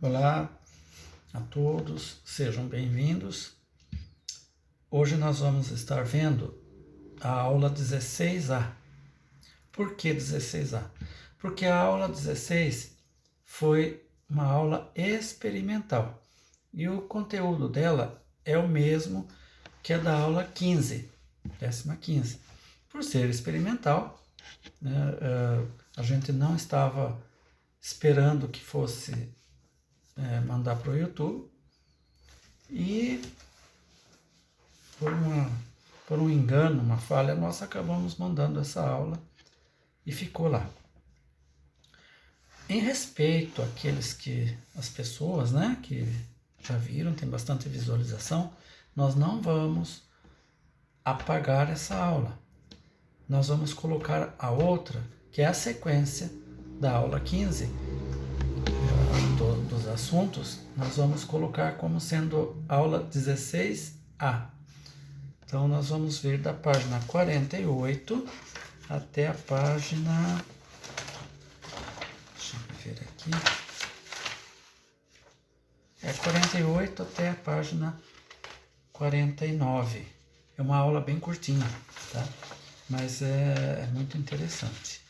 Olá a todos, sejam bem-vindos. Hoje nós vamos estar vendo a aula 16A. Por que 16A? Porque a aula 16 foi uma aula experimental e o conteúdo dela é o mesmo que a da aula 15, 15ª. Por ser experimental, né, a gente não estava esperando que fosse mandar para o YouTube e por um engano, uma falha nossa, acabamos mandando essa aula e ficou lá. Em respeito às pessoas, né, que já viram, tem bastante visualização, nós não vamos apagar essa aula. Nós vamos colocar a outra, que é a sequência da aula 15, dos assuntos, nós vamos colocar como sendo aula 16A. Então, nós vamos ver da página 48 até a página... Deixa eu ver aqui. 48 até a página 49. É uma aula bem curtinha, tá? Mas é muito interessante.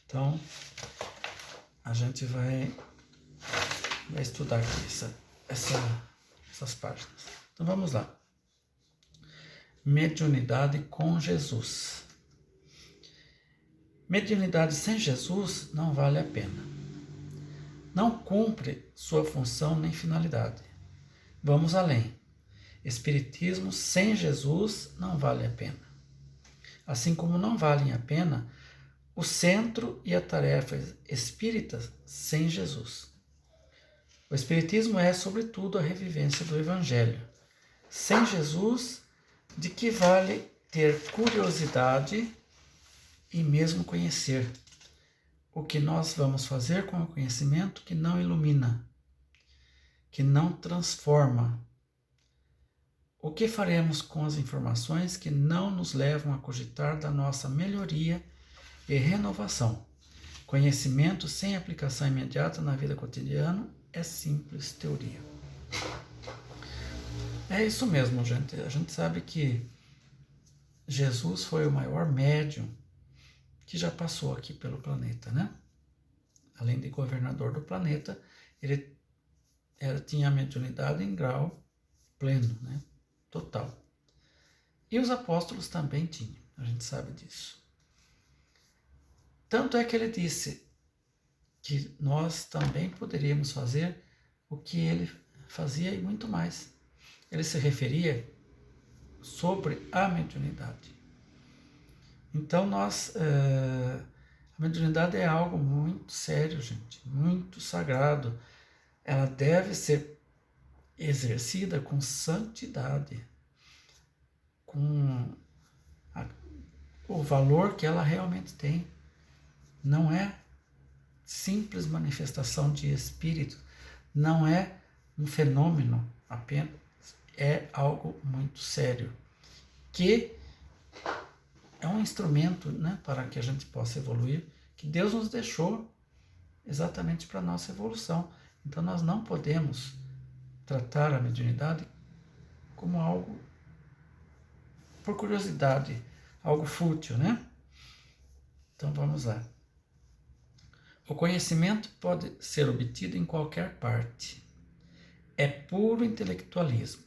Então, a gente vai estudar aqui essas páginas. Então, vamos lá. Mediunidade com Jesus. Mediunidade sem Jesus não vale a pena. Não cumpre sua função nem finalidade. Vamos além. Espiritismo sem Jesus não vale a pena. Assim como não valem a pena o centro e a tarefa espíritas sem Jesus. O Espiritismo é, sobretudo, a revivência do Evangelho. Sem Jesus, de que vale ter curiosidade e mesmo conhecer? O que nós vamos fazer com o conhecimento que não ilumina, que não transforma? O que faremos com as informações que não nos levam a cogitar da nossa melhoria e renovação? Conhecimento sem aplicação imediata na vida cotidiana é simples teoria. É isso mesmo, gente. A gente sabe que Jesus foi o maior médium que já passou aqui pelo planeta, né? Além de governador do planeta, ele tinha a mediunidade em grau pleno, né? Total. E os apóstolos também tinham, a gente sabe disso. Tanto é que ele disse que nós também poderíamos fazer o que ele fazia e muito mais. Ele se referia sobre a mediunidade. Então, a mediunidade é algo muito sério, gente, muito sagrado. Ela deve ser exercida com santidade, com o valor que ela realmente tem. Não é simples manifestação de espírito, não é um fenômeno apenas, é algo muito sério, que é um instrumento, né, para que a gente possa evoluir, que Deus nos deixou exatamente para a nossa evolução. Então nós não podemos tratar a mediunidade como algo por curiosidade, algo fútil, né? Então vamos lá. O conhecimento pode ser obtido em qualquer parte. É puro intelectualismo.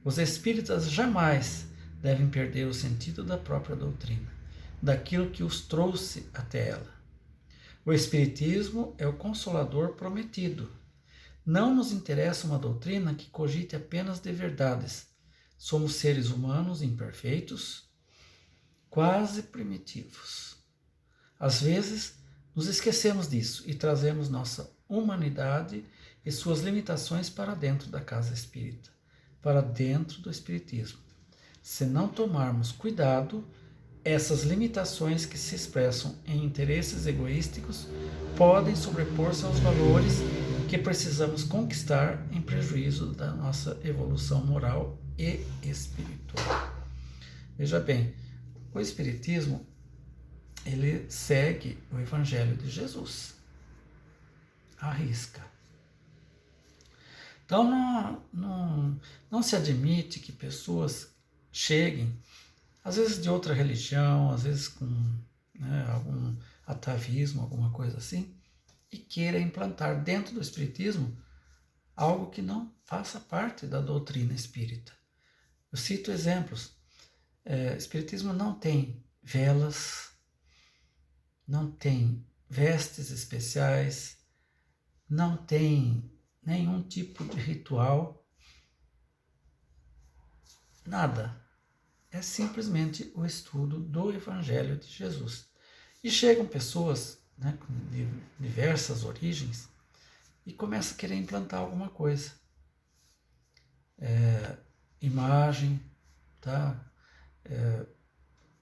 Os espíritas jamais devem perder o sentido da própria doutrina, daquilo que os trouxe até ela. O Espiritismo é o consolador prometido. Não nos interessa uma doutrina que cogite apenas de verdades. Somos seres humanos imperfeitos, quase primitivos. Às vezes, nos esquecemos disso e trazemos nossa humanidade e suas limitações para dentro da casa espírita, para dentro do Espiritismo. Se não tomarmos cuidado, essas limitações que se expressam em interesses egoísticos podem sobrepor-se aos valores que precisamos conquistar em prejuízo da nossa evolução moral e espiritual. Veja bem, o Espiritismo, ele segue o Evangelho de Jesus, à risca. Então, não se admite que pessoas cheguem, às vezes de outra religião, às vezes com, né, algum atavismo, alguma coisa assim, e queira implantar dentro do espiritismo algo que não faça parte da doutrina espírita. Eu cito exemplos. Espiritismo não tem velas, não tem vestes especiais, não tem nenhum tipo de ritual, nada. É simplesmente o estudo do Evangelho de Jesus. E chegam pessoas, né, de diversas origens e começam a querer implantar alguma coisa. Imagem, tá?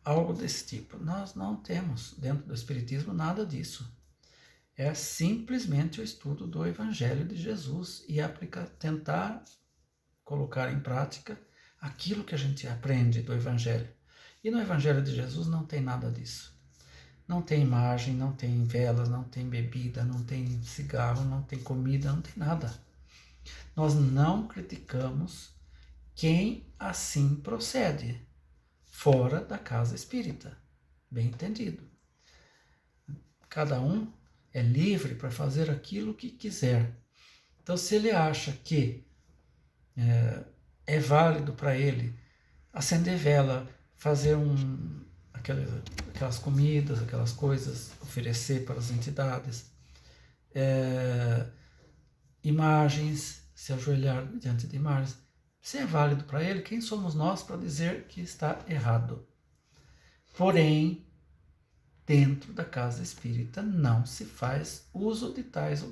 Algo desse tipo. Nós não temos dentro do Espiritismo nada disso. É simplesmente o estudo do Evangelho de Jesus e tentar colocar em prática aquilo que a gente aprende do Evangelho. E no Evangelho de Jesus não tem nada disso. Não tem imagem, não tem velas, não tem bebida, não tem cigarro, não tem comida, não tem nada. Nós não criticamos quem assim procede, fora da casa espírita. Bem entendido. Cada um é livre para fazer aquilo que quiser. Então, se ele acha que é válido para ele acender vela, fazer aquelas comidas, aquelas coisas, oferecer para as entidades, imagens, se ajoelhar diante de imagens, se é válido para ele, quem somos nós para dizer que está errado? Porém, dentro da casa espírita não se faz uso de tais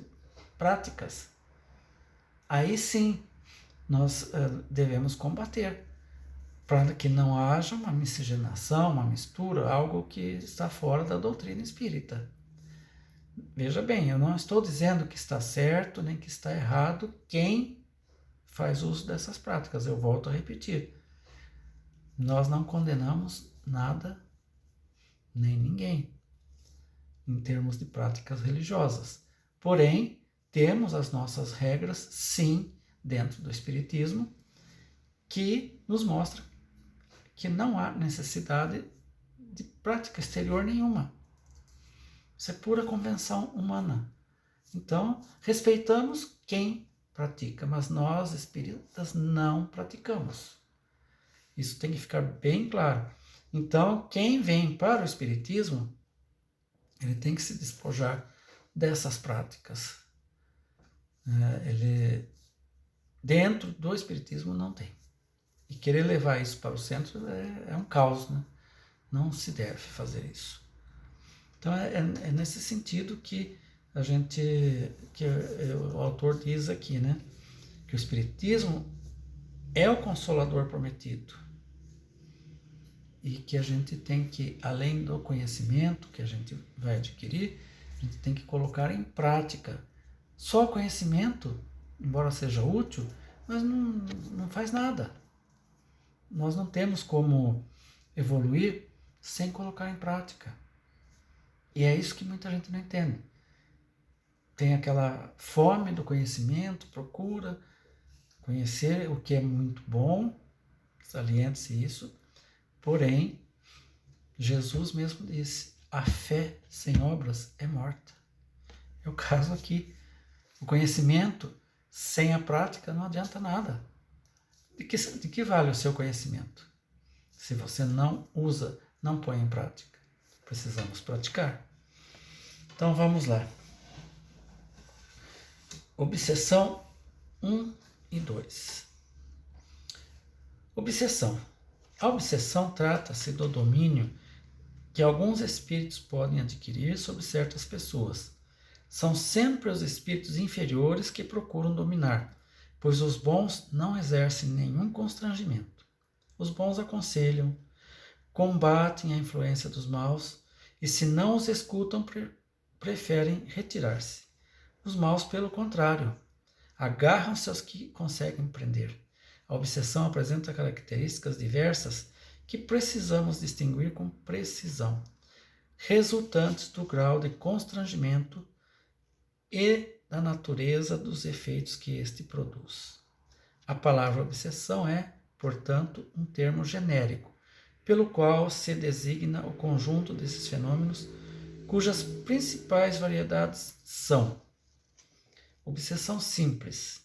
práticas. Aí sim, nós devemos combater, para que não haja uma miscigenação, uma mistura, algo que está fora da doutrina espírita. Veja bem, eu não estou dizendo que está certo nem que está errado quem faz uso dessas práticas. Eu volto a repetir. Nós não condenamos nada nem ninguém em termos de práticas religiosas. Porém, temos as nossas regras, sim, dentro do Espiritismo, que nos mostra que não há necessidade de prática exterior nenhuma. Isso é pura convenção humana. Então, respeitamos quem pratica, mas nós, espíritas, não praticamos. Isso tem que ficar bem claro. Então, quem vem para o espiritismo, ele tem que se despojar dessas práticas. Ele, dentro do espiritismo, não tem. E querer levar isso para o centro é um caos, né? Não se deve fazer isso. Então, é nesse sentido que o autor diz aqui, né? Que o espiritismo é o consolador prometido. E que a gente tem que, além do conhecimento que a gente vai adquirir, a gente tem que colocar em prática. Só o conhecimento, embora seja útil, mas não faz nada. Nós não temos como evoluir sem colocar em prática. E é isso que muita gente não entende. Tem aquela fome do conhecimento, procura conhecer o que é muito bom, saliente-se isso. Porém, Jesus mesmo disse, a fé sem obras é morta. É o caso aqui. O conhecimento sem a prática não adianta nada. De que vale o seu conhecimento? Se você não usa, não põe em prática. Precisamos praticar. Então vamos lá. Obsessão 1 e 2. Obsessão. A obsessão trata-se do domínio que alguns espíritos podem adquirir sobre certas pessoas. São sempre os espíritos inferiores que procuram dominar, pois os bons não exercem nenhum constrangimento. Os bons aconselham, combatem a influência dos maus e, se não os escutam, preferem retirar-se. Os maus, pelo contrário, agarram-se aos que conseguem prender. A obsessão apresenta características diversas que precisamos distinguir com precisão, resultantes do grau de constrangimento e da natureza dos efeitos que este produz. A palavra obsessão é, portanto, um termo genérico, pelo qual se designa o conjunto desses fenômenos, cujas principais variedades são: obsessão simples.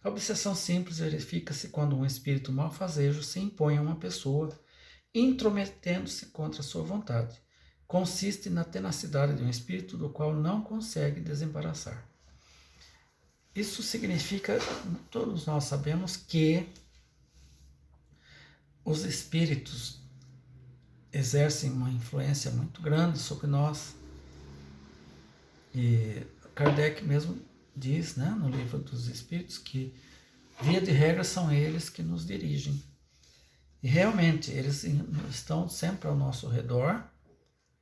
A obsessão simples verifica-se quando um espírito malfazejo se impõe a uma pessoa, intrometendo-se contra sua vontade. Consiste na tenacidade de um espírito do qual não consegue desembaraçar. Isso significa, todos nós sabemos que os espíritos exercem uma influência muito grande sobre nós. E Kardec mesmo diz, né, no Livro dos Espíritos, que via de regra são eles que nos dirigem. E realmente eles estão sempre ao nosso redor,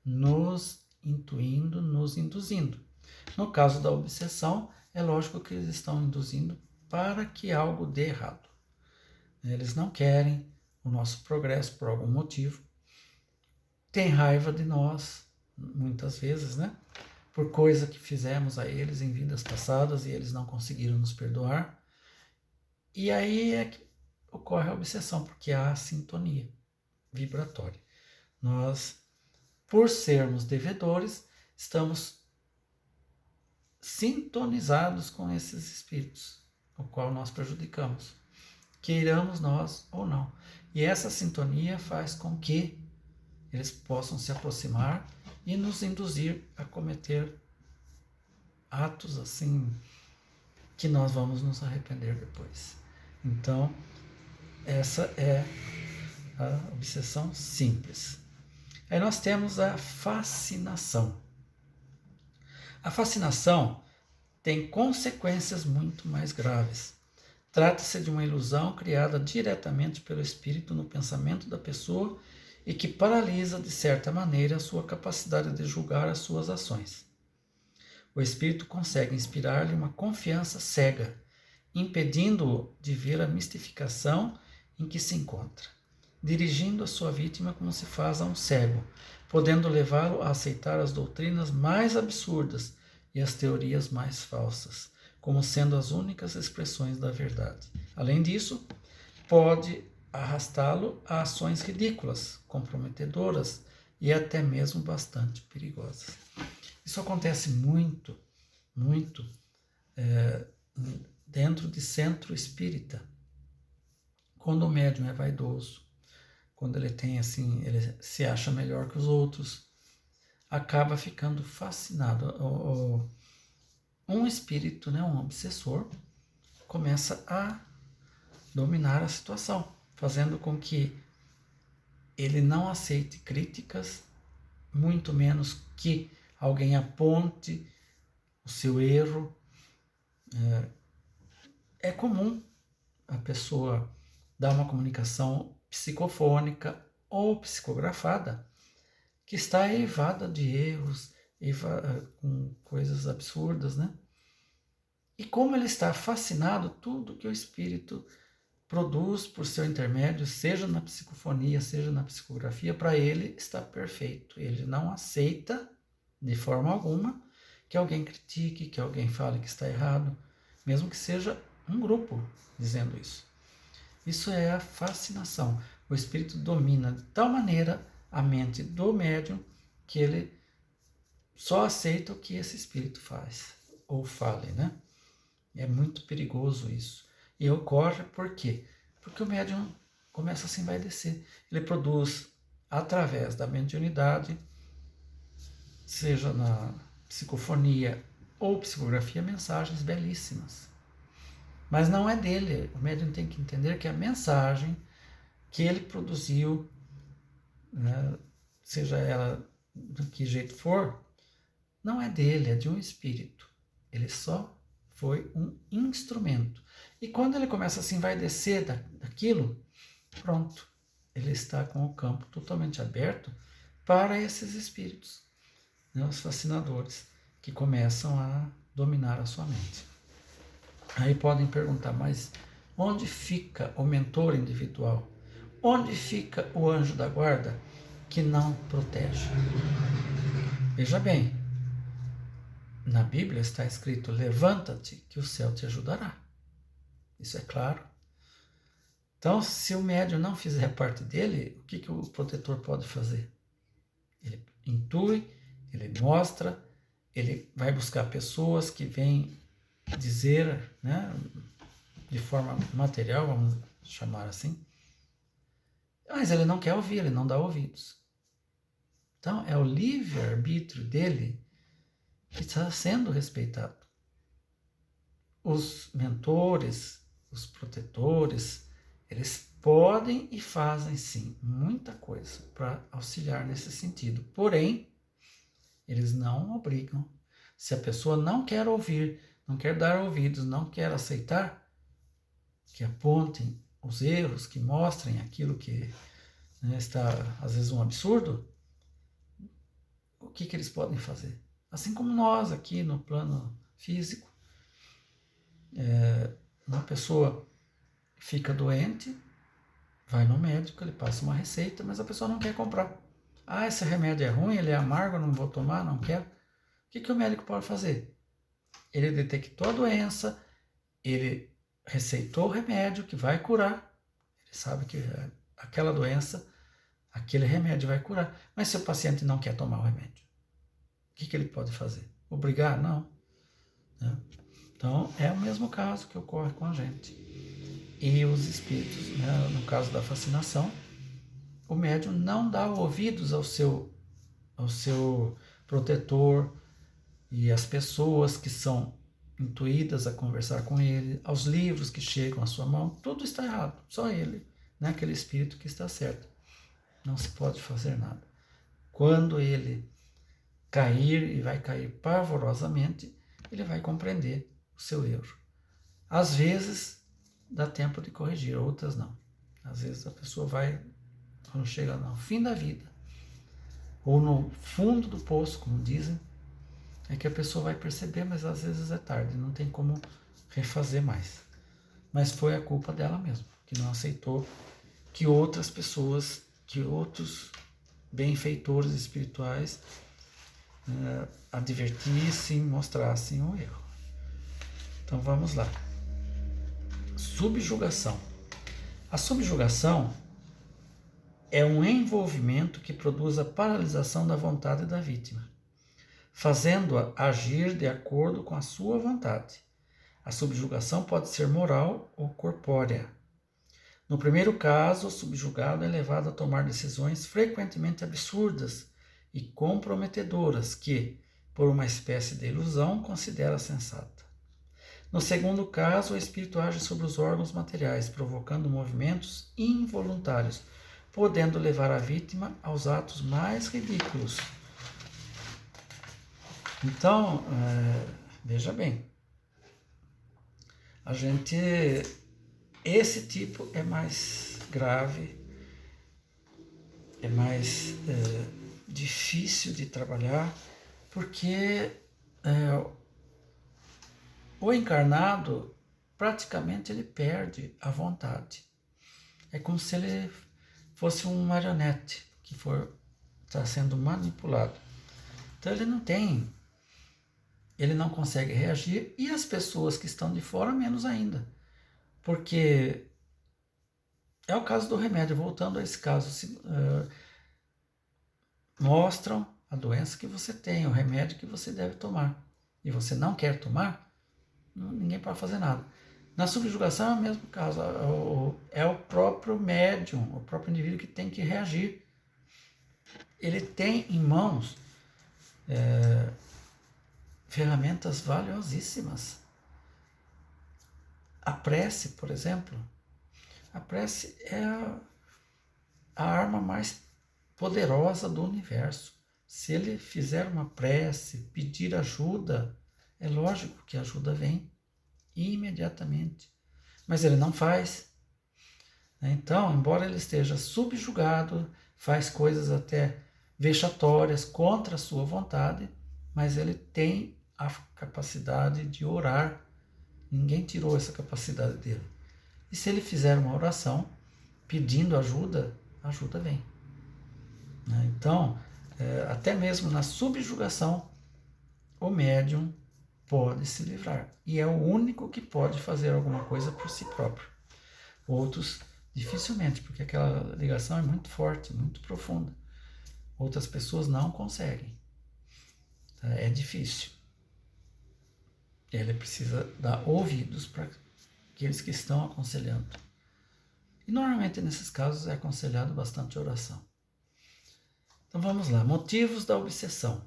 nos intuindo, nos induzindo. No caso da obsessão, é lógico que eles estão induzindo para que algo dê errado. Eles não querem o nosso progresso por algum motivo. Tem raiva de nós, muitas vezes, né? Por coisa que fizemos a eles em vidas passadas e eles não conseguiram nos perdoar. E aí é que ocorre a obsessão, porque há a sintonia vibratória. Nós, por sermos devedores, estamos sintonizados com esses espíritos, o qual nós prejudicamos, queiramos nós ou não. E essa sintonia faz com que eles possam se aproximar e nos induzir a cometer atos assim que nós vamos nos arrepender depois. Então, essa é a obsessão simples. Aí nós temos a fascinação. A fascinação tem consequências muito mais graves. Trata-se de uma ilusão criada diretamente pelo espírito no pensamento da pessoa e que paralisa, de certa maneira, a sua capacidade de julgar as suas ações. O espírito consegue inspirar-lhe uma confiança cega, impedindo-o de ver a mistificação em que se encontra, dirigindo a sua vítima como se faz a um cego, podendo levá-lo a aceitar as doutrinas mais absurdas e as teorias mais falsas, como sendo as únicas expressões da verdade. Além disso, pode arrastá-lo a ações ridículas, comprometedoras e até mesmo bastante perigosas. Isso acontece muito dentro de centro espírita. Quando o médium é vaidoso, quando ele tem assim, ele se acha melhor que os outros, acaba ficando fascinado. Um espírito, né, um obsessor, começa a dominar a situação, fazendo com que ele não aceite críticas, muito menos que alguém aponte o seu erro. É comum a pessoa dar uma comunicação psicofônica ou psicografada que está eivada de erros, com coisas absurdas, né? E como ele está fascinado, tudo que o espírito produz por seu intermédio, seja na psicofonia, seja na psicografia, para ele está perfeito. Ele não aceita de forma alguma que alguém critique, que alguém fale que está errado, mesmo que seja um grupo dizendo isso. Isso é a fascinação. O espírito domina de tal maneira a mente do médium que ele só aceita o que esse espírito faz ou fale, né? É muito perigoso isso. E ocorre por quê? Porque o médium começa a se envaidecer. Ele produz, através da mediunidade, seja na psicofonia ou psicografia, mensagens belíssimas. Mas não é dele. O médium tem que entender que a mensagem que ele produziu, né, seja ela de que jeito for, não é dele, é de um espírito. Ele só foi um instrumento. E quando ele começa a se envaidecer daquilo, pronto, ele está com o campo totalmente aberto para esses espíritos, né, os fascinadores, que começam a dominar a sua mente. Aí podem perguntar, mas onde fica o mentor individual? Onde fica o anjo da guarda que não protege? Veja bem, na Bíblia está escrito: levanta-te, que o céu te ajudará. Isso é claro. Então, se o médium não fizer parte dele, o que o protetor pode fazer? Ele intui, ele mostra, ele vai buscar pessoas que vêm dizer, né, de forma material, vamos chamar assim, mas ele não quer ouvir, ele não dá ouvidos. Então, é o livre-arbítrio dele que está sendo respeitado. Os mentores, os protetores, eles podem e fazem sim muita coisa para auxiliar nesse sentido. Porém, eles não obrigam. Se a pessoa não quer ouvir, não quer dar ouvidos, não quer aceitar, que apontem os erros, que mostrem aquilo que, né, está às vezes um absurdo, o que eles podem fazer? Assim como nós aqui no plano físico, uma pessoa fica doente, vai no médico, ele passa uma receita, mas a pessoa não quer comprar. Ah, esse remédio é ruim, ele é amargo, não vou tomar, não quero. O que o médico pode fazer? Ele detectou a doença, ele receitou o remédio que vai curar, ele sabe que aquela doença, aquele remédio vai curar. Mas se o paciente não quer tomar o remédio, o que ele pode fazer? Obrigar? Não. Né? Então, é o mesmo caso que ocorre com a gente. E os espíritos, né, no caso da fascinação, o médium não dá ouvidos ao seu protetor e às pessoas que são intuídas a conversar com ele, aos livros que chegam à sua mão, tudo está errado, só ele, né, aquele espírito que está certo. Não se pode fazer nada. Quando ele cair, e vai cair pavorosamente, ele vai compreender o seu erro. Às vezes dá tempo de corrigir, outras não. Às vezes a pessoa vai, quando chega no fim da vida, ou no fundo do poço, como dizem, é que a pessoa vai perceber, mas às vezes é tarde, não tem como refazer mais. Mas foi a culpa dela mesmo, que não aceitou que outras pessoas, que outros benfeitores espirituais advertissem, mostrassem o erro. Então vamos lá. Subjugação. A subjugação é um envolvimento que produz a paralisação da vontade da vítima, fazendo-a agir de acordo com a sua vontade. A subjugação pode ser moral ou corpórea. No primeiro caso, o subjugado é levado a tomar decisões frequentemente absurdas e comprometedoras que, por uma espécie de ilusão, considera sensata. No segundo caso, o espírito age sobre os órgãos materiais, provocando movimentos involuntários, podendo levar a vítima aos atos mais ridículos. Então, veja bem, esse tipo é mais grave, é mais difícil de trabalhar, porque o encarnado, praticamente, ele perde a vontade. É como se ele fosse um marionete que está sendo manipulado. Então ele não consegue reagir, e as pessoas que estão de fora menos ainda. Porque é o caso do remédio, voltando a esse caso, mostram a doença que você tem, o remédio que você deve tomar, e você não quer tomar, ninguém pode fazer nada. Na subjugação é o mesmo caso, é o próprio médium, o próprio indivíduo que tem que reagir. Ele tem em mãos ferramentas valiosíssimas. A prece, por exemplo, a prece é a arma mais poderosa do universo. Se ele fizer uma prece, pedir ajuda, é lógico que a ajuda vem imediatamente. Mas ele não faz. Então, embora ele esteja subjugado, faz coisas até vexatórias contra a sua vontade, mas ele tem a capacidade de orar. Ninguém tirou essa capacidade dele. E se ele fizer uma oração pedindo ajuda, a ajuda vem. Então, até mesmo na subjugação, o médium pode se livrar. E é o único que pode fazer alguma coisa por si próprio. Outros, dificilmente, porque aquela ligação é muito forte, muito profunda. Outras pessoas não conseguem. Tá? É difícil. Ele precisa dar ouvidos para aqueles que estão aconselhando. E normalmente nesses casos é aconselhado bastante oração. Então vamos lá, motivos da obsessão.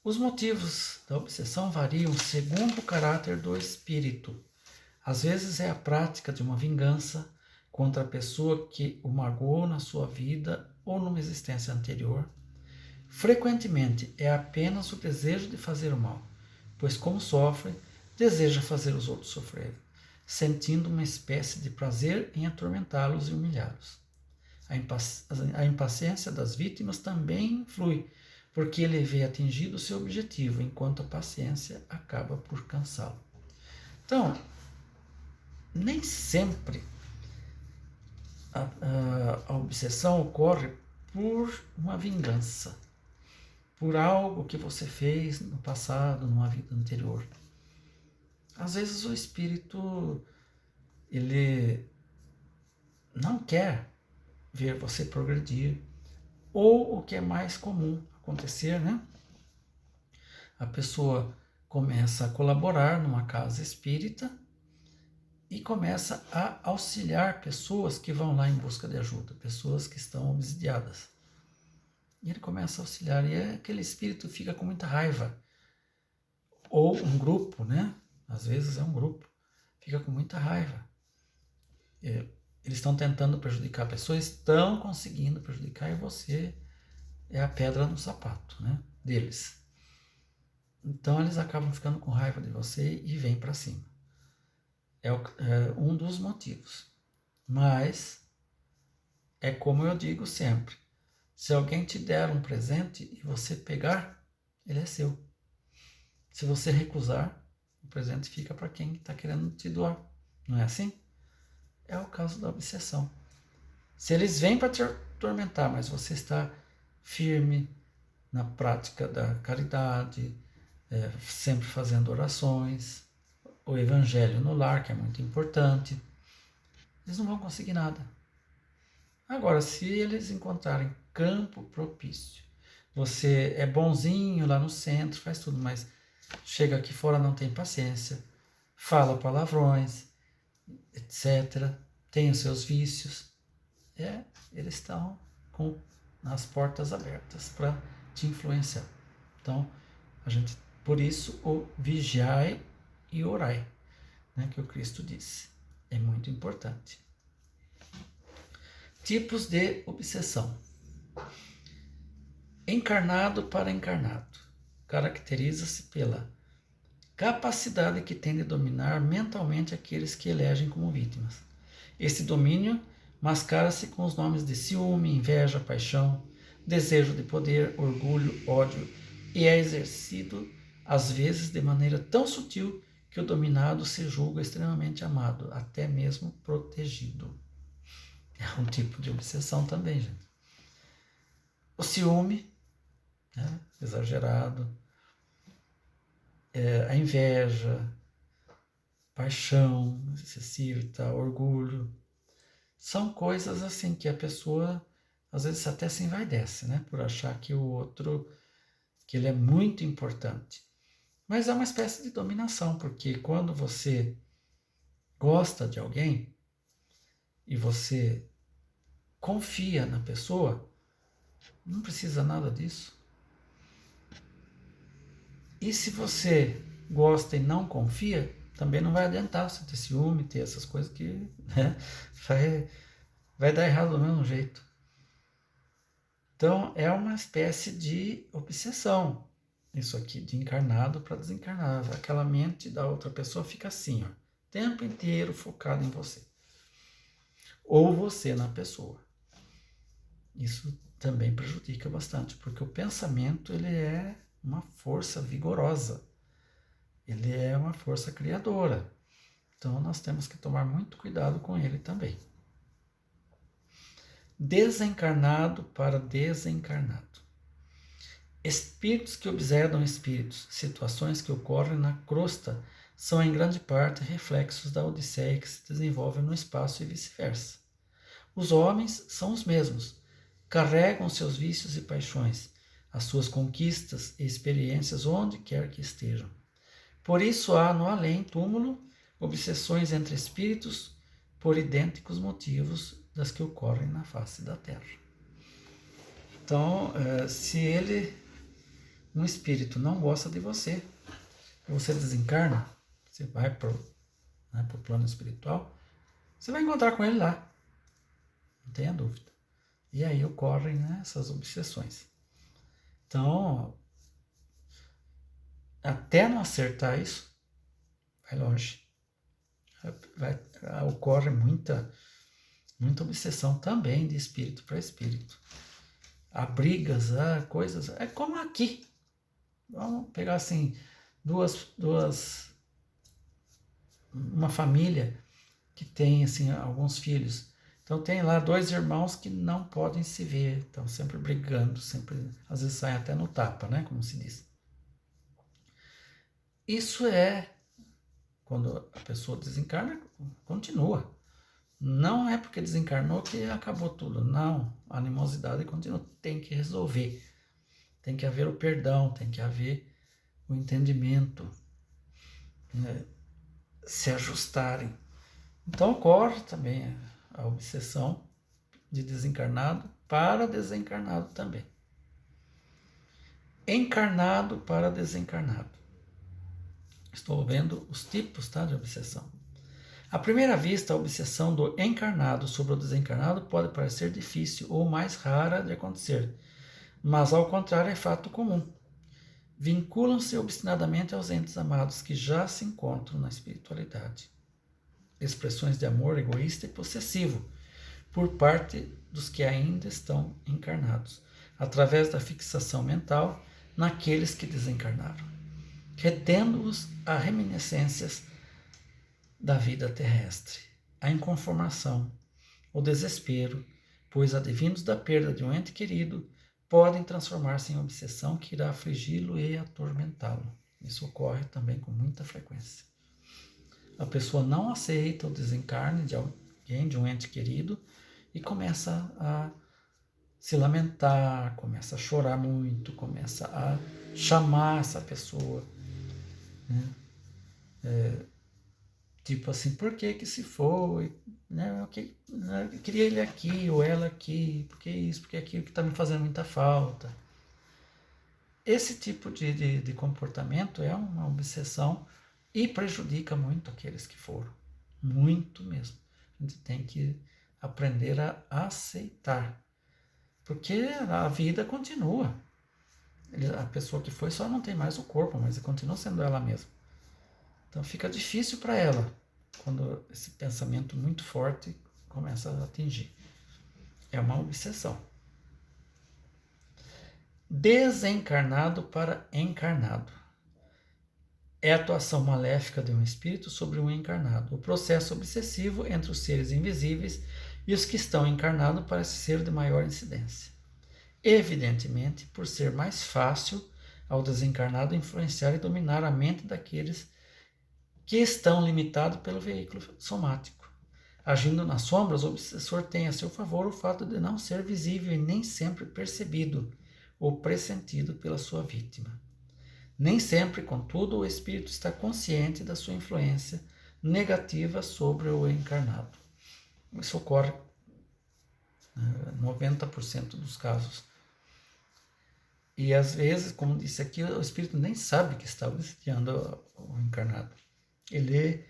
Os motivos da obsessão variam segundo o caráter do espírito. Às vezes é a prática de uma vingança contra a pessoa que o magoou na sua vida ou numa existência anterior. Frequentemente é apenas o desejo de fazer o mal, pois como sofre, deseja fazer os outros sofrer, sentindo uma espécie de prazer em atormentá-los e humilhá-los. A impaciência das vítimas também influi, porque ele vê atingido o seu objetivo, enquanto a paciência acaba por cansá-lo. Então, nem sempre a obsessão ocorre por uma vingança, por algo que você fez no passado, numa vida anterior. Às vezes o espírito, ele não quer ver você progredir, ou o que é mais comum acontecer, né? A pessoa começa a colaborar numa casa espírita e começa a auxiliar pessoas que vão lá em busca de ajuda, pessoas que estão obsidiadas. E ele começa a auxiliar, e aquele espírito fica com muita raiva. Ou um grupo, né? Às vezes é um grupo, fica com muita raiva. Eles estão tentando prejudicar a pessoa, estão conseguindo prejudicar, e você é a pedra no sapato, né, deles. Então eles acabam ficando com raiva de você e vêm para cima. É um dos motivos. Mas é como eu digo sempre: se alguém te der um presente e você pegar, ele é seu. Se você recusar, o presente fica para quem está querendo te doar. Não é assim? É o caso da obsessão. Se eles vêm para te atormentar, mas você está firme na prática da caridade, sempre fazendo orações, o evangelho no lar, que é muito importante, eles não vão conseguir nada. Agora, se eles encontrarem campo propício, você é bonzinho lá no centro, faz tudo, mas chega aqui fora, não tem paciência, fala palavrões, etc., tem os seus vícios, eles estão com as portas abertas para te influenciar. Então, por isso, o vigiai e orai, né, que o Cristo disse. É muito importante. Tipos de obsessão. Encarnado para encarnado. Caracteriza-se pela capacidade que tem de dominar mentalmente aqueles que elegem como vítimas. Esse domínio mascara-se com os nomes de ciúme, inveja, paixão, desejo de poder, orgulho, ódio, e é exercido, às vezes, de maneira tão sutil que o dominado se julga extremamente amado, até mesmo protegido. É um tipo de obsessão também, gente. O ciúme, né, exagerado, a inveja, paixão excessiva e tal, orgulho, são coisas assim que a pessoa às vezes até se envaidece, né, por achar que o outro, que ele é muito importante. Mas é uma espécie de dominação, porque quando você gosta de alguém e você confia na pessoa, não precisa nada disso. E se você gosta e não confia, também não vai adiantar você ter ciúme, ter essas coisas que, né, vai dar errado do mesmo jeito. Então é uma espécie de obsessão, isso aqui, de encarnado para desencarnado. Aquela mente da outra pessoa fica assim, ó, o tempo inteiro focado em você. Ou você na pessoa. Isso também prejudica bastante, porque o pensamento, ele é uma força vigorosa, ele é uma força criadora. Então nós temos que tomar muito cuidado com ele também. Desencarnado para desencarnado. Espíritos que obsedam espíritos, situações que ocorrem na crosta, são em grande parte reflexos da odisseia que se desenvolve no espaço e vice-versa. Os homens são os mesmos, carregam seus vícios e paixões, as suas conquistas e experiências onde quer que estejam. Por isso há no além-túmulo obsessões entre espíritos por idênticos motivos das que ocorrem na face da Terra. Então, se um espírito não gosta de você, você desencarna, você vai para o plano espiritual, você vai encontrar com ele lá, não tenha dúvida. E aí ocorrem, né, essas obsessões. Então, até não acertar isso, vai longe. Ocorre muita obsessão também de espírito para espírito. Há brigas, há coisas. É como aqui. Vamos pegar assim, uma família que tem assim alguns filhos. Então tem lá 2 irmãos que não podem se ver, estão sempre brigando, sempre, às vezes saem até no tapa, né, como se diz. Isso quando a pessoa desencarna, continua. Não é porque desencarnou que acabou tudo, não. A animosidade continua, tem que resolver. Tem que haver o perdão, tem que haver o entendimento, né, se ajustarem. Então ocorre também a obsessão de desencarnado para desencarnado também. Encarnado para desencarnado. Estou vendo os tipos, tá, de obsessão. À primeira vista, a obsessão do encarnado sobre o desencarnado pode parecer difícil ou mais rara de acontecer, mas ao contrário é fato comum. Vinculam-se obstinadamente aos entes amados que já se encontram na espiritualidade. Expressões de amor egoísta e possessivo por parte dos que ainda estão encarnados, através da fixação mental naqueles que desencarnaram, retendo-os a reminiscências da vida terrestre, a inconformação, o desespero, pois advindos da perda de um ente querido, podem transformar-se em obsessão que irá afligi-lo e atormentá-lo. Isso ocorre também com muita frequência. A pessoa não aceita o desencarne de alguém, de um ente querido, e começa a se lamentar, começa a chorar muito, começa a chamar essa pessoa, né? Tipo assim, por que se foi? Né? Eu queria ele aqui ou ela aqui, porque isso, porque aquilo que está me fazendo muita falta. Esse tipo de comportamento é uma obsessão e prejudica muito aqueles que foram. Muito mesmo. A gente tem que aprender a aceitar. Porque a vida continua. A pessoa que foi só não tem mais o corpo, mas continua sendo ela mesma. Então fica difícil para ela quando esse pensamento muito forte começa a atingir. É uma obsessão. Desencarnado para encarnado. É a atuação maléfica de um espírito sobre um encarnado. O processo obsessivo entre os seres invisíveis e os que estão encarnados parece ser de maior incidência. Evidentemente, por ser mais fácil ao desencarnado influenciar e dominar a mente daqueles que estão limitados pelo veículo somático. Agindo nas sombras, o obsessor tem a seu favor o fato de não ser visível e nem sempre percebido ou pressentido pela sua vítima. Nem sempre, contudo, o espírito está consciente da sua influência negativa sobre o encarnado. Isso ocorre em 90% dos casos. E às vezes, como disse aqui, o espírito nem sabe que está obsediando o encarnado. Ele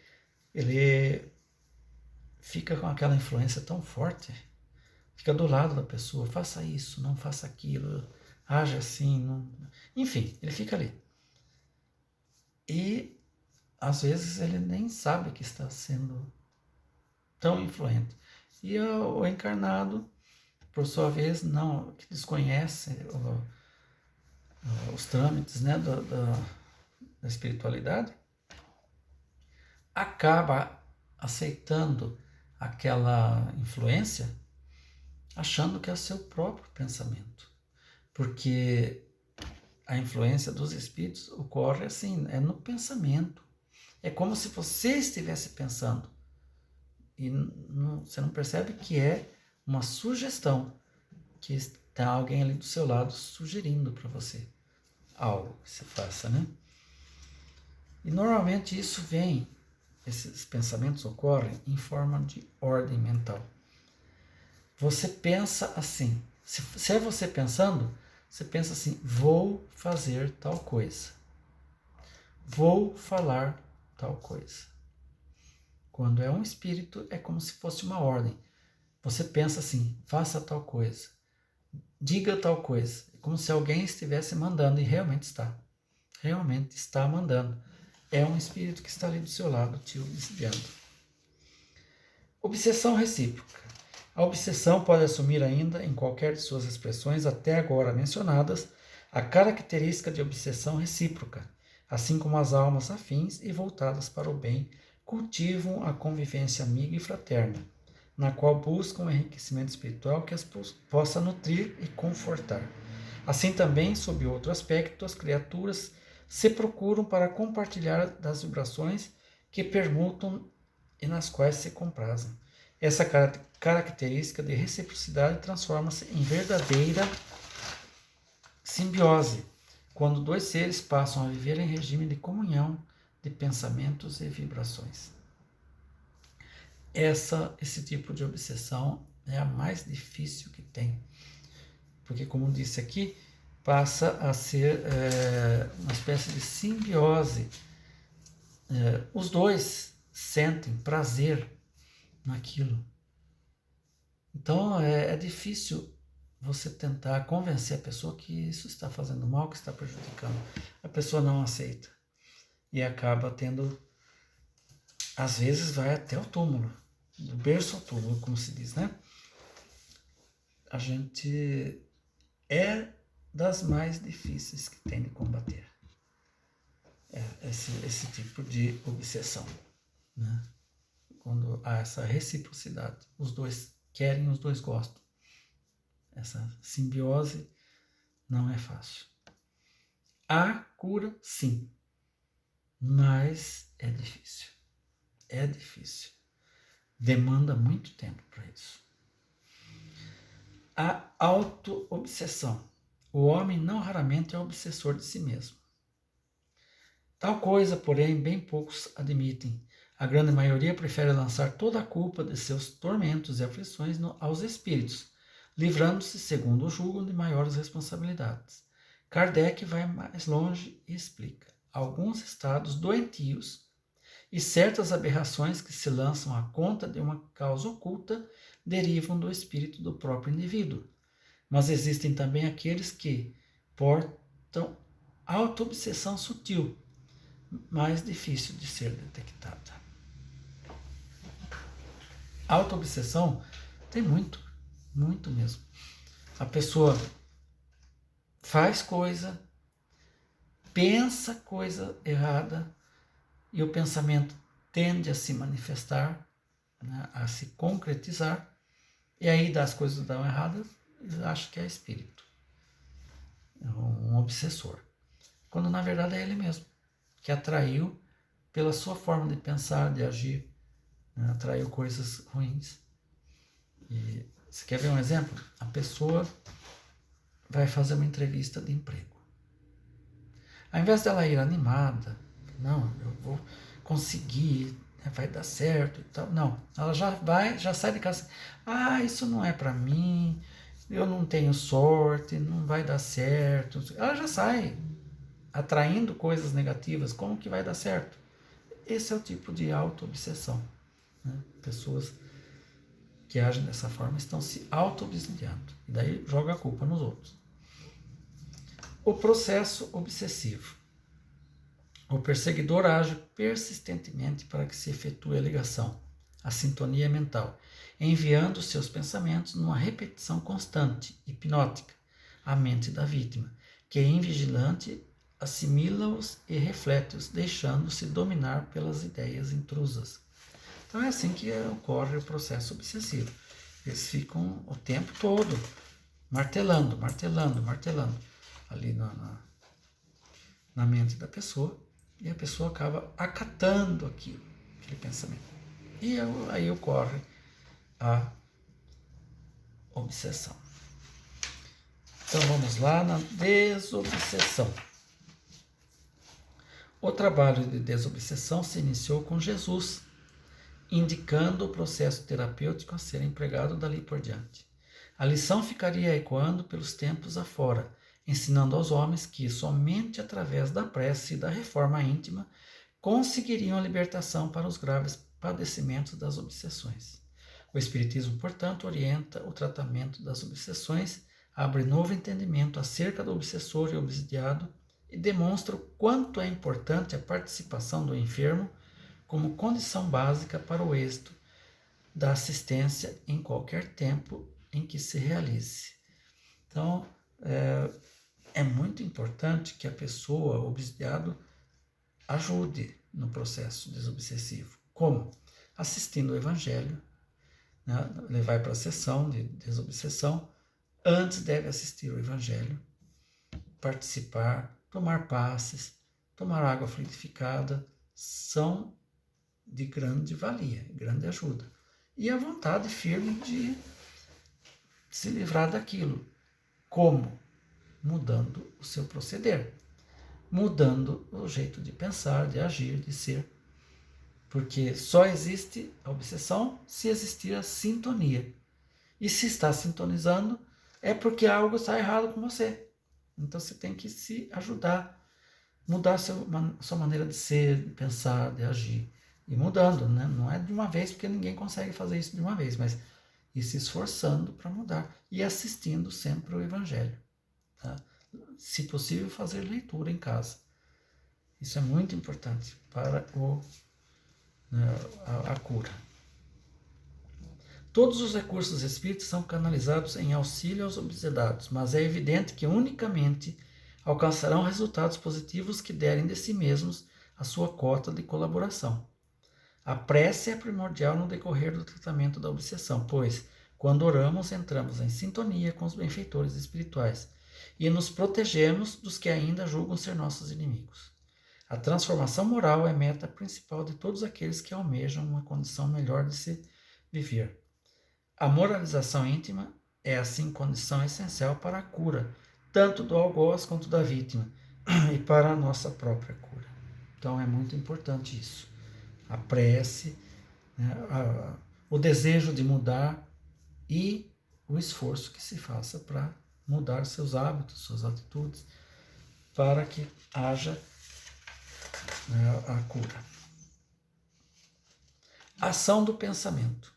fica com aquela influência tão forte, fica do lado da pessoa, faça isso, não faça aquilo, age assim, não... enfim, ele fica ali. E às vezes ele nem sabe que está sendo tão influente. E o encarnado, por sua vez, não, que desconhece os trâmites, né, da espiritualidade, acaba aceitando aquela influência achando que é o seu próprio pensamento. Porque a influência dos espíritos ocorre assim, é no pensamento. É como se você estivesse pensando. E você não percebe que é uma sugestão, que está alguém ali do seu lado sugerindo para você algo que você faça, né? E normalmente esses pensamentos ocorrem em forma de ordem mental. Você pensa assim, se é você pensando, você pensa assim, vou fazer tal coisa, vou falar tal coisa. Quando é um espírito, é como se fosse uma ordem. Você pensa assim, faça tal coisa, diga tal coisa. É como se alguém estivesse mandando, e realmente está. Realmente está mandando. É um espírito que está ali do seu lado, te obsidiando. Obsessão recíproca. A obsessão pode assumir ainda, em qualquer de suas expressões até agora mencionadas, a característica de obsessão recíproca, assim como as almas afins e voltadas para o bem cultivam a convivência amiga e fraterna, na qual buscam um enriquecimento espiritual que as possa nutrir e confortar. Assim também, sob outro aspecto, as criaturas se procuram para compartilhar das vibrações que permutam e nas quais se comprazem. Essa característica de reciprocidade transforma-se em verdadeira simbiose, quando dois seres passam a viver em regime de comunhão de pensamentos e vibrações. Esse tipo de obsessão é a mais difícil que tem, porque, como disse aqui, passa a ser uma espécie de simbiose. Os dois sentem prazer naquilo. Então é difícil você tentar convencer a pessoa que isso está fazendo mal, que está prejudicando. A pessoa não aceita e acaba tendo, às vezes vai até o túmulo, do berço ao túmulo, como se diz, né? A gente é das mais difíceis que tem de combater esse tipo de obsessão, né? Quando há essa reciprocidade, os dois querem, os dois gostam. Essa simbiose não é fácil. Há cura, sim, mas é difícil. É difícil. Demanda muito tempo para isso. A auto-obsessão. O homem não raramente é obsessor de si mesmo. Tal coisa, porém, bem poucos admitem. A grande maioria prefere lançar toda a culpa de seus tormentos e aflições aos espíritos, livrando-se, segundo o julgam, de maiores responsabilidades. Kardec vai mais longe e explica: alguns estados doentios e certas aberrações que se lançam à conta de uma causa oculta derivam do espírito do próprio indivíduo. Mas existem também aqueles que portam auto-obsessão sutil, mais difícil de ser detectada. Auto-obsessão tem muito mesmo. A pessoa faz coisa, pensa coisa errada e o pensamento tende a se manifestar, né, a se concretizar, e aí as coisas dão erradas e acha que é espírito, é um obsessor. Quando na verdade é ele mesmo, que atraiu pela sua forma de pensar, de agir, né, atraiu coisas ruins. E você quer ver um exemplo? A pessoa vai fazer uma entrevista de emprego. Ao invés dela ir animada, não, eu vou conseguir, vai dar certo e tal. Não, ela já sai de casa. Isso não é para mim, eu não tenho sorte, não vai dar certo. Ela já sai atraindo coisas negativas. Como que vai dar certo? Esse é o tipo de auto-obsessão, né? Pessoas que agem dessa forma estão se auto-obsidiando. E daí joga a culpa nos outros. O processo obsessivo. O perseguidor age persistentemente para que se efetue a ligação, a sintonia mental, enviando seus pensamentos numa repetição constante, hipnótica, à mente da vítima, que, invigilante, assimila-os e reflete-os, deixando-se dominar pelas ideias intrusas. Então é assim que ocorre o processo obsessivo. Eles ficam o tempo todo martelando ali na mente da pessoa e a pessoa acaba acatando aquele pensamento. E aí ocorre a obsessão. Então vamos lá na desobsessão. O trabalho de desobsessão se iniciou com Jesus, indicando o processo terapêutico a ser empregado dali por diante. A lição ficaria ecoando pelos tempos afora, ensinando aos homens que somente através da prece e da reforma íntima conseguiriam a libertação para os graves padecimentos das obsessões. O Espiritismo, portanto, orienta o tratamento das obsessões, abre novo entendimento acerca do obsessor e obsidiado e demonstra o quanto é importante a participação do enfermo como condição básica para o êxito da assistência em qualquer tempo em que se realize. Então, é muito importante que a pessoa, o obsidiado, ajude no processo desobsessivo. Como? Assistindo o Evangelho, né? Ele vai para a sessão de desobsessão, antes deve assistir o Evangelho, participar, tomar passes, tomar água fluidificada, são de grande valia, grande ajuda. E a vontade firme de se livrar daquilo. Como? Mudando o seu proceder, mudando o jeito de pensar, de agir, de ser. Porque só existe a obsessão se existir a sintonia. E se está sintonizando, é porque algo está errado com você. Então você tem que se ajudar, mudar a sua maneira de ser, de pensar, de agir. E mudando, né? Não é de uma vez, porque ninguém consegue fazer isso de uma vez, mas ir se esforçando para mudar e assistindo sempre o Evangelho. Tá? Se possível, fazer leitura em casa. Isso é muito importante para a cura. Todos os recursos espíritas são canalizados em auxílio aos obsedados, mas é evidente que unicamente alcançarão resultados positivos que derem de si mesmos a sua cota de colaboração. A prece é primordial no decorrer do tratamento da obsessão, pois, quando oramos, entramos em sintonia com os benfeitores espirituais e nos protegemos dos que ainda julgam ser nossos inimigos. A transformação moral é meta principal de todos aqueles que almejam uma condição melhor de se viver. A moralização íntima é, assim, condição essencial para a cura, tanto do algoz quanto da vítima, e para a nossa própria cura. Então é muito importante isso. A prece, né, o desejo de mudar e o esforço que se faça para mudar seus hábitos, suas atitudes, para que haja a cura. Ação do pensamento.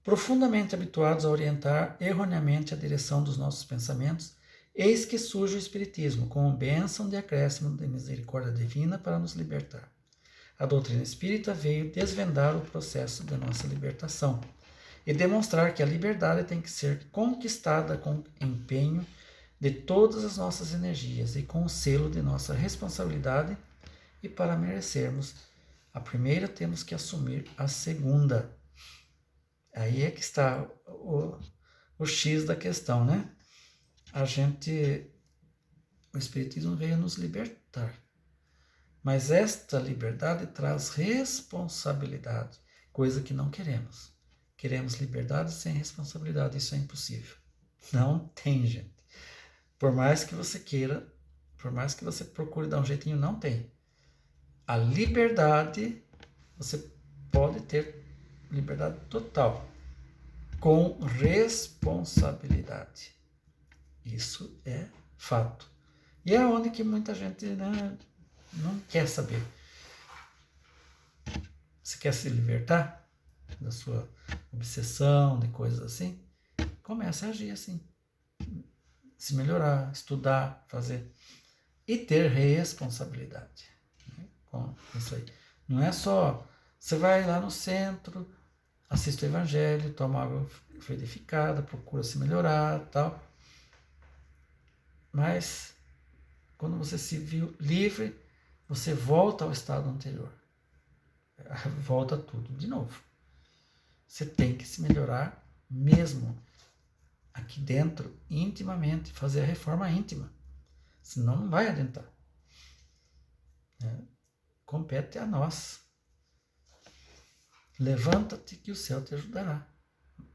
Profundamente habituados a orientar erroneamente a direção dos nossos pensamentos, eis que surge o Espiritismo, como bênção de acréscimo de misericórdia divina para nos libertar. A doutrina espírita veio desvendar o processo de nossa libertação e demonstrar que a liberdade tem que ser conquistada com empenho de todas as nossas energias e com o selo de nossa responsabilidade, e para merecermos a primeira temos que assumir a segunda. Aí é que está o X da questão, né? O Espiritismo veio nos libertar. Mas esta liberdade traz responsabilidade, coisa que não queremos. Queremos liberdade sem responsabilidade, isso é impossível. Não tem, gente. Por mais que você queira, por mais que você procure dar um jeitinho, não tem. A liberdade, você pode ter liberdade total, com responsabilidade. Isso é fato. E é onde que muita gente, né, não quer saber. Você quer se libertar da sua obsessão, de coisas assim? Comece a agir assim. Se melhorar, estudar, fazer. E ter responsabilidade, né, com isso aí. Não é só... Você vai lá no centro, assiste o Evangelho, toma água fluidificada, procura se melhorar, tal. Mas, quando você se viu livre, você volta ao estado anterior. Volta tudo de novo. Você tem que se melhorar mesmo aqui dentro, intimamente, fazer a reforma íntima. Senão não vai adiantar. Compete a nós. Levanta-te que o céu te ajudará.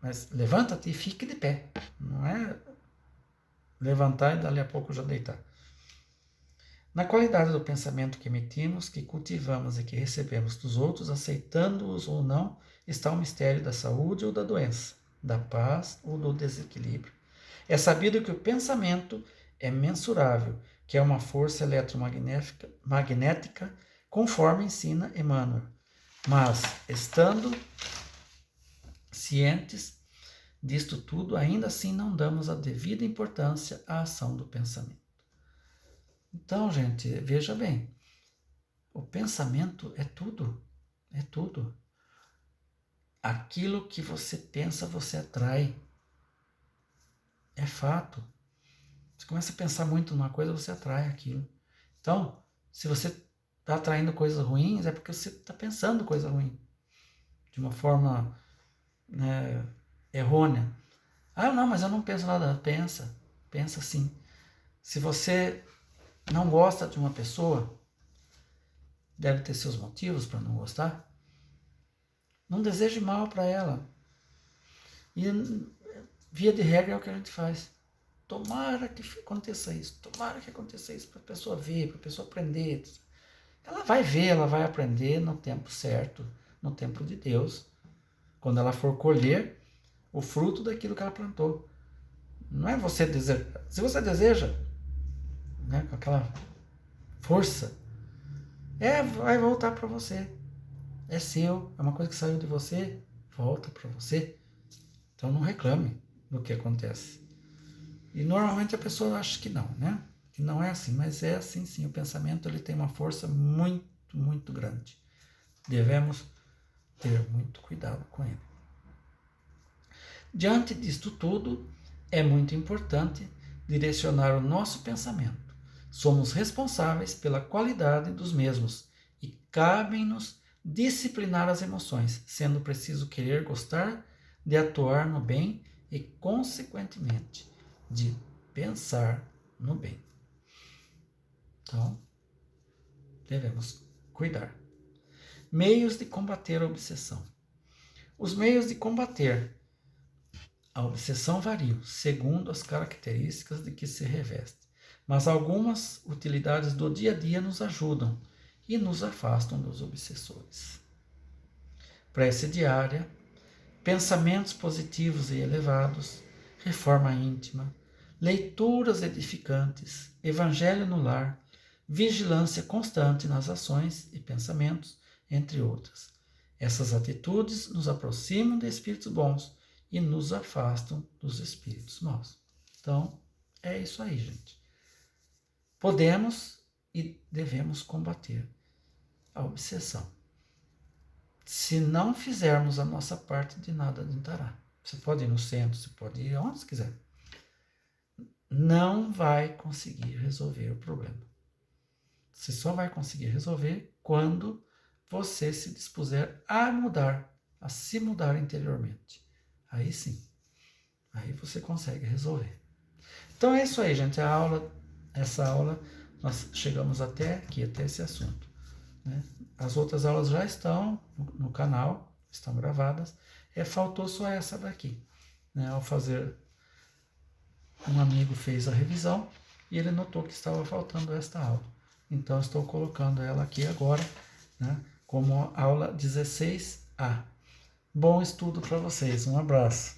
Mas levanta-te e fique de pé. Não é levantar e dali a pouco já deitar. Na qualidade do pensamento que emitimos, que cultivamos e que recebemos dos outros, aceitando-os ou não, está o mistério da saúde ou da doença, da paz ou do desequilíbrio. É sabido que o pensamento é mensurável, que é uma força eletromagnética, conforme ensina Emmanuel. Mas, estando cientes disto tudo, ainda assim não damos a devida importância à ação do pensamento. Então, gente, veja bem, o pensamento é tudo, é tudo. Aquilo que você pensa, você atrai. É fato. Você começa a pensar muito numa coisa, você atrai aquilo. Então, se você está atraindo coisas ruins, é porque você está pensando coisa ruim. De uma forma errônea. Ah, não, mas eu não penso nada. Pensa sim. Se você não gosta de uma pessoa, deve ter seus motivos para não gostar. Não deseje mal para ela. E via de regra é o que a gente faz. Tomara que aconteça isso para a pessoa ver, para a pessoa aprender. Ela vai ver, ela vai aprender no tempo certo, no tempo de Deus, quando ela for colher o fruto daquilo que ela plantou. Não é você desejar. Se você deseja, com aquela força, vai voltar para você. É seu, é uma coisa que saiu de você, volta para você. Então não reclame do que acontece. E normalmente a pessoa acha que não, né? Que não é assim, mas é assim sim. O pensamento ele tem uma força muito, muito grande. Devemos ter muito cuidado com ele. Diante disto tudo, é muito importante direcionar o nosso pensamento. Somos responsáveis pela qualidade dos mesmos e cabe-nos disciplinar as emoções, sendo preciso querer gostar de atuar no bem e, consequentemente, de pensar no bem. Então, devemos cuidar. Meios de combater a obsessão. Os meios de combater a obsessão variam, segundo as características de que se reveste, mas algumas utilidades do dia a dia nos ajudam e nos afastam dos obsessores. Prece diária, pensamentos positivos e elevados, reforma íntima, leituras edificantes, evangelho no lar, vigilância constante nas ações e pensamentos, entre outras. Essas atitudes nos aproximam de espíritos bons e nos afastam dos espíritos maus. Então, é isso aí, gente. Podemos e devemos combater a obsessão. Se não fizermos a nossa parte, de nada adiantará. Você pode ir no centro, você pode ir onde você quiser. Não vai conseguir resolver o problema. Você só vai conseguir resolver quando você se dispuser a mudar, a se mudar interiormente. Aí sim, aí você consegue resolver. Então é isso aí, gente. Essa aula, nós chegamos até aqui, até esse assunto, né? As outras aulas já estão no canal, estão gravadas. Faltou só essa daqui, né? Ao fazer, um amigo fez a revisão e ele notou que estava faltando esta aula. Então estou colocando ela aqui agora, né? Como aula 16A. Bom estudo para vocês. Um abraço.